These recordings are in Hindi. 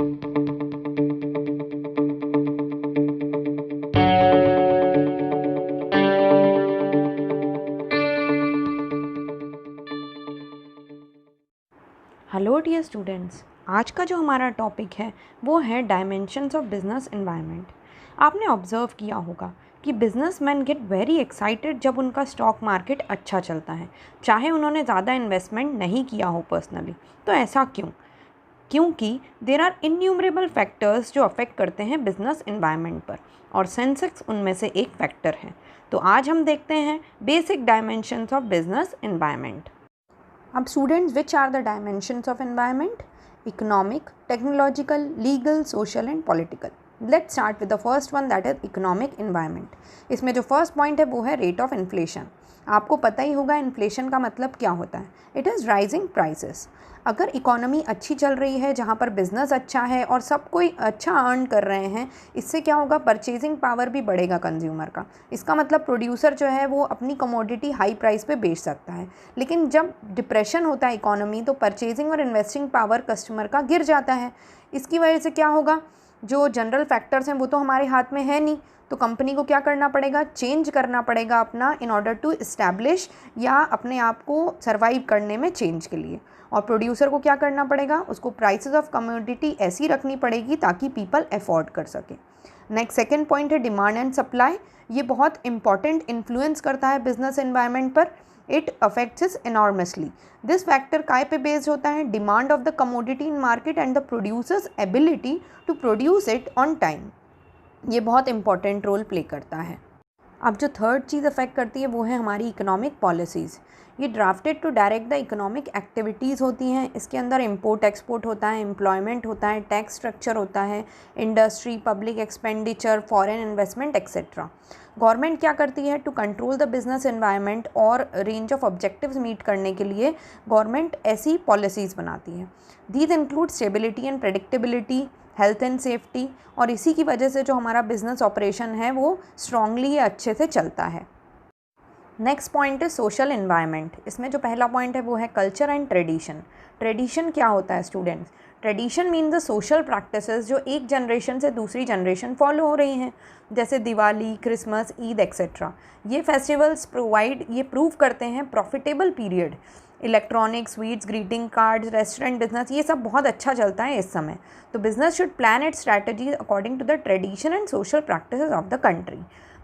हेलो डियर स्टूडेंट्स, आज का जो हमारा टॉपिक है वो है डायमेंशंस ऑफ बिजनेस एनवायरनमेंट। आपने ऑब्जर्व किया होगा कि बिजनेसमैन गेट वेरी एक्साइटेड जब उनका स्टॉक मार्केट अच्छा चलता है, चाहे उन्होंने ज़्यादा इन्वेस्टमेंट नहीं किया हो पर्सनली। तो ऐसा क्यों? क्योंकि देर आर इन्यूमरेबल फैक्टर्स जो अफेक्ट करते हैं बिजनेस एनवायरनमेंट पर, और सेंसेक्स उनमें से एक फैक्टर है। तो आज हम देखते हैं basic dimensions of business environment. अब students, which are the dimensions of environment? Economic, technological, legal, social and political. Let's start with the first one, that is economic environment. इसमें जो फर्स्ट पॉइंट है वो है रेट ऑफ इन्फ्लेशन। आपको पता ही होगा इन्फ्लेशन का मतलब क्या होता है। It is rising prices. अगर इकोनॉमी अच्छी चल रही है, जहाँ पर बिजनेस अच्छा है और सब कोई अच्छा अर्न कर रहे हैं, इससे क्या होगा? परचेजिंग पावर भी बढ़ेगा कंज्यूमर का। इसका मतलब प्रोड्यूसर जो है वो अपनी कमोडिटी हाई प्राइस पे बेच सकता है। लेकिन जब डिप्रेशन होता है इकोनॉमी, तो परचेजिंग और इन्वेस्टिंग पावर कस्टमर का गिर जाता है। इसकी वजह से क्या होगा? जो जनरल फैक्टर्स हैं वो तो हमारे हाथ में है नहीं, तो कंपनी को क्या करना पड़ेगा? चेंज करना पड़ेगा अपना, इन ऑर्डर टू इस्टेब्लिश या अपने आप को सर्वाइव करने में चेंज के लिए। और प्रोड्यूसर को क्या करना पड़ेगा? उसको प्राइसेस ऑफ कमोडिटी ऐसी रखनी पड़ेगी ताकि पीपल अफोर्ड कर सके। नेक्स्ट सेकंड पॉइंट है डिमांड एंड सप्लाई। ये बहुत इंपॉर्टेंट इन्फ्लुएंस करता है बिजनेस एनवायरनमेंट पर। It affects us enormously. This factor काय पे बेस्ड होता है? Demand of the commodity in market and the producers ability to produce it on time. ये बहुत इंपॉर्टेंट रोल प्ले करता है। अब जो थर्ड चीज़ अफेक्ट करती है वो है हमारी इकोनॉमिक पॉलिसीज़। ये drafted to direct the economic activities होती हैं। इसके अंदर इंपोर्ट एक्सपोर्ट होता है, एम्प्लॉयमेंट होता है, टैक्स स्ट्रक्चर होता है, industry, public expenditure, foreign investment et cetera. Government क्या करती है? To control the business environment और रेंज ऑफ ऑब्जेक्टिव्स मीट करने के लिए गवर्नमेंट ऐसी पॉलिसीज़ बनाती है। These include stability and predictability, health and safety, और इसी की वजह से जो हमारा बिजनेस ऑपरेशन है वो स्ट्रांगली या अच्छे से चलता है। नेक्स्ट पॉइंट है सोशल एनवायरनमेंट। इसमें जो पहला पॉइंट है वो है कल्चर एंड ट्रेडिशन। ट्रेडिशन क्या होता है students? Tradition mean the social practices जो एक जनरेशन से दूसरी जनरेशन फॉलो हो रही हैं, जैसे दिवाली, क्रिसमस, ईद एक्सेट्रा। ये फेस्टिवल्स ये प्रूव करते हैं profitable period. Electronics, sweets, greeting cards, restaurant business, ये सब बहुत अच्छा चलता है इस समय। तो business should plan its strategy according to the tradition and social practices of the country.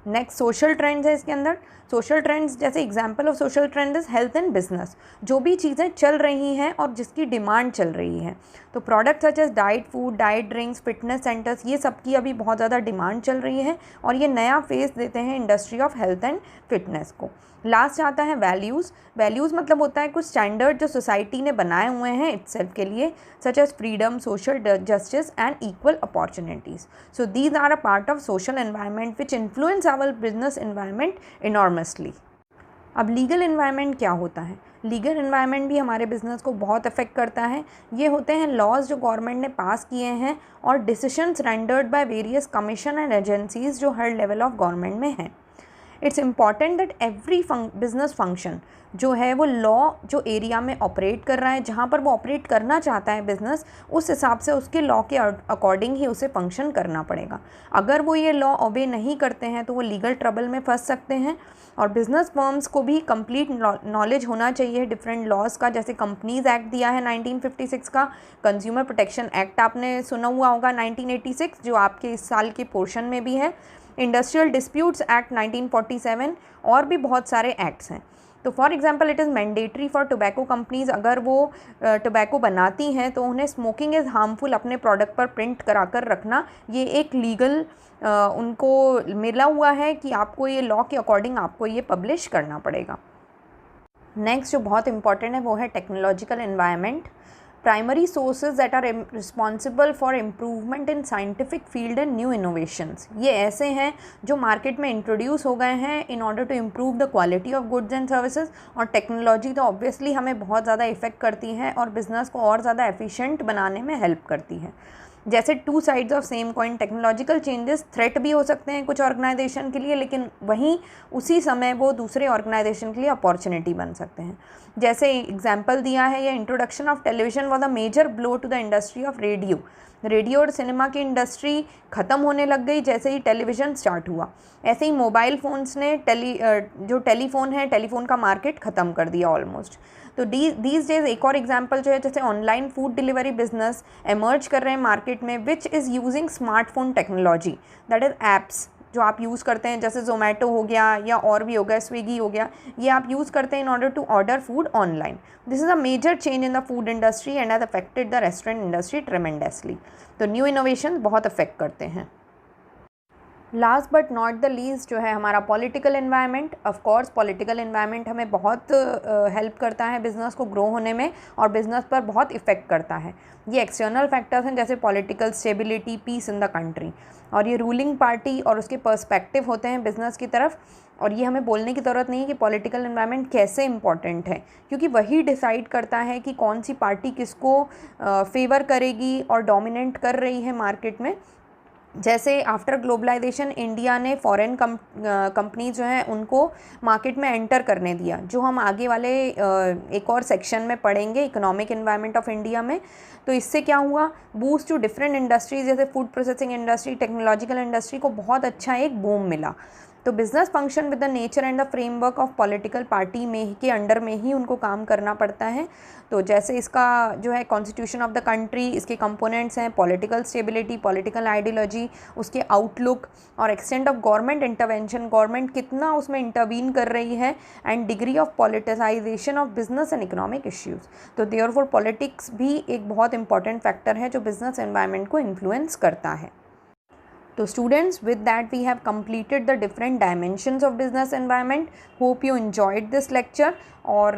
Next social trends है इसके अंदर। सोशल ट्रेंड्स, जैसे example of social trend is health and business. जो भी चीज़ें चल रही हैं और जिसकी डिमांड चल रही है, तो product such as diet food, diet drinks, fitness centres, ये सब की अभी बहुत ज़्यादा डिमांड चल रही है और ये नया फेस देते हैं industry of health and fitness को। लास्ट आता है वैल्यूज़। वैल्यूज़ मतलब होता है कुछ स्टैंडर्ड जो सोसाइटी ने बनाए हुए हैं इटसेल्फ के लिए, such as freedom, social justice and equal opportunities. So these are a part of social environment which influence our business environment enormously. अब लीगल एनवायरनमेंट क्या होता है? लीगल एनवायरनमेंट भी हमारे बिजनेस को बहुत अफेक्ट करता है। ये होते हैं लॉज जो गवर्नमेंट ने पास किए हैं और decisions rendered by various commission and agencies जो हर लेवल ऑफ गवर्नमेंट में हैं। It's important that every business function जो है वो लॉ जो एरिया में ऑपरेट कर रहा है, जहाँ पर वो ऑपरेट करना चाहता है बिजनेस, उस हिसाब से उसके लॉ के अकॉर्डिंग ही उसे फंक्शन करना पड़ेगा। अगर वो ये लॉ ओबे नहीं करते हैं तो वो लीगल ट्रबल में फंस सकते हैं। और बिजनेस फर्म्स को भी कंप्लीट नॉलेज होना चाहिए डिफरेंट लॉज का, जैसे कंपनीज एक्ट दिया है 1956 का, कंज्यूमर प्रोटेक्शन एक्ट आपने सुना हुआ होगा 1986 जो आपके इस साल के पोर्शन में भी है, इंडस्ट्रियल डिस्प्यूट्स एक्ट 1947, और भी बहुत सारे एक्ट्स हैं। तो for example it is mandatory for tobacco companies, अगर वो टोबैको बनाती हैं तो उन्हें स्मोकिंग इज़ हार्मफुल अपने प्रोडक्ट पर प्रिंट कराकर रखना, ये एक लीगल उनको मिला हुआ है कि आपको ये लॉ के अकॉर्डिंग आपको ये पब्लिश करना पड़ेगा। नेक्स्ट जो बहुत इंपॉर्टेंट है वो है technological environment. Primary sources that are responsible for improvement in scientific field and new innovations, ये ऐसे हैं जो मार्केट में इंट्रोड्यूस हो गए हैं in order to improve the quality of goods and services. और टेक्नोलॉजी तो ऑब्वियसली हमें बहुत ज़्यादा इफेक्ट करती है और बिज़नेस को और ज़्यादा एफिशिएंट बनाने में हेल्प करती है। जैसे two sides of same coin, technological changes threat भी हो सकते हैं कुछ ऑर्गेनाइजेशन के लिए, लेकिन वहीं उसी समय वो दूसरे ऑर्गेनाइजेशन के लिए अपॉर्चुनिटी बन सकते हैं। जैसे एग्जांपल दिया है, ये introduction of television was a major blow to the industry of radio. Radio और सिनेमा की इंडस्ट्री ख़त्म होने लग गई जैसे ही टेलीविज़न स्टार्ट हुआ। ऐसे ही मोबाइल फ़ोन्स ने जो टेलीफोन है, टेलीफोन का मार्केट ख़त्म कर दिया ऑलमोस्ट। तो दीज डेज एक और एग्जांपल जो है, जैसे online food delivery business emerge कर रहे हैं मार्केट में, which is using smartphone technology, that is apps जो आप यूज़ करते हैं, जैसे जोमेटो हो गया या और भी हो गया, स्विगी हो गया, ये आप यूज़ करते हैं in order to order food online. This is a major change in the food industry and has affected the restaurant industry tremendously. तो न्यू इनोवेशन बहुत अफेक्ट करते हैं। Last but not the least जो है हमारा political environment. Of course political environment हमें बहुत हेल्प करता है बिज़नेस को ग्रो होने में और बिज़नेस पर बहुत इफ़ेक्ट करता है। ये एक्सटर्नल फैक्टर्स हैं जैसे political stability, peace in the country, और ये रूलिंग पार्टी और उसके पर्सपेक्टिव होते हैं बिज़नेस की तरफ। और ये हमें बोलने की ज़रूरत नहीं है कि पॉलिटिकल एनवायरनमेंट कैसे इंपॉर्टेंट है, क्योंकि वही डिसाइड करता है कि कौन सी पार्टी किसको फेवर करेगी और डोमिनेट कर रही है मार्केट में। जैसे आफ्टर ग्लोबलाइजेशन इंडिया ने फॉरेन कंपनी जो हैं उनको मार्केट में एंटर करने दिया, जो हम आगे वाले एक और सेक्शन में पढ़ेंगे इकोनॉमिक एनवायरनमेंट ऑफ इंडिया में। तो इससे क्या हुआ, बूस्ट टू डिफरेंट इंडस्ट्रीज जैसे food processing industry, technological industry को बहुत अच्छा एक बूम मिला। तो business function with the nature and the framework of political party में के अंडर में ही उनको काम करना पड़ता है। तो जैसे इसका जो है कॉन्स्टिट्यूशन ऑफ द कंट्री, इसके कंपोनेंट्स हैं पॉलिटिकल स्टेबिलिटी, पॉलिटिकल आइडियोलॉजी, उसके आउटलुक और extent of government intervention, government कितना उसमें इंटरवीन कर रही है, and degree of politicisation of business and economic issues. तो देयरफॉर पॉलिटिक्स भी एक बहुत इंपॉर्टेंट फैक्टर है जो बिज़नेस एनवायरनमेंट को इन्फ्लुएंस करता है। तो students, with that we have completed the different dimensions of business environment. Hope you enjoyed this lecture और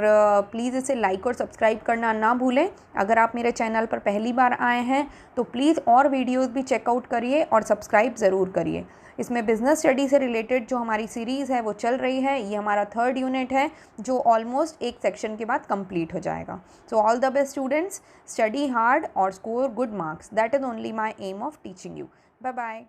प्लीज़ इसे लाइक और सब्सक्राइब करना ना भूलें। अगर आप मेरे चैनल पर पहली बार आए हैं तो प्लीज़ और वीडियोस भी चेकआउट करिए और सब्सक्राइब ज़रूर करिए। इसमें बिज़नेस स्टडी से रिलेटेड जो हमारी सीरीज़ है वो चल रही है, ये हमारा 3rd यूनिट है जो ऑलमोस्ट एक सेक्शन के बाद कंप्लीट हो जाएगा। So all the best students, study hard और score good marks, that is only my aim of teaching you. Bye bye.